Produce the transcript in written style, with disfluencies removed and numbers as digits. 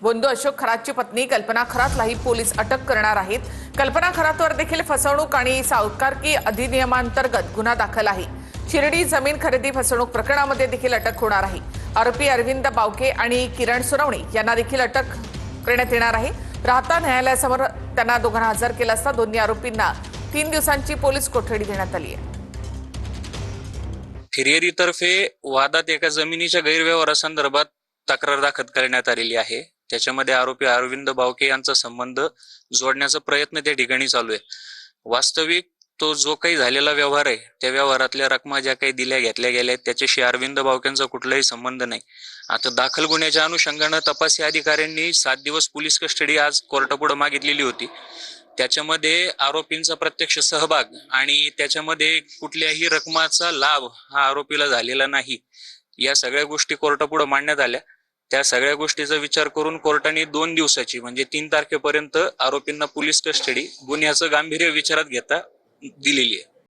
बंधू अशोक खरातची पत्नी कल्पना खरातलाही पोलीस अटक करणार आहेत। कल्पना खरातवर देखील फसवणूक आणि सावकारकी अधिनियमांतर्गत गुन्हा दाखल आहे। शिर्डी जमीन खरेदी फसवणूक प्रकरणामध्ये देखील अटक होणार आहे। आरोपी अरविंद बावके आणि किरण सुनावणे यांना देखील अटक करण्यात येणार आहे। राहता न्यायालयासमोर त्यांना दोघांना हजर केलं असता दोन्ही आरोपींना 3 दिवसांची पोलीस कोठडी देण्यात आली आहे। फिर्यादीतर्फे वादात एका जमिनीच्या गैरव्यवहारासंदर्भात तक्रार दाखल करण्यात आलेली आहे। त्याच्यामध्ये आरोपी अरविंद बावके यांचा संबंध जोडण्याचा प्रयत्न त्या ठिकाणी चालू आहे। वास्तविक तो जो काही झालेला व्यवहार आहे त्या व्यवहारातल्या रकमा ज्या काही दिल्या घेतल्या गेल्या त्याच्याशी अरविंद बावकेंचा कुठलाही संबंध नाही। आता दाखल गुन्ह्याच्या अनुषंगाने तपासी अधिकाऱ्यांनी 7 दिवस पोलीस कस्टडी आज कोर्टापुढे मागितलेली होती। त्याच्यामध्ये आरोपींचा प्रत्यक्ष सहभाग आणि त्याच्यामध्ये कुठल्याही रकमाचा लाभ हा आरोपीला झालेला नाही, या सगळ्या गोष्टी कोर्टापुढे मांडण्यात आल्या। त्या सगळ्या गोष्टीचा विचार करून कोर्टाने 2 दिवसाची म्हणजे 3 तारखेपर्यंत आरोपींना पोलीस कस्टडी गुन्ह्याचं गांभीर्य विचारात घेता दिलेली आहे।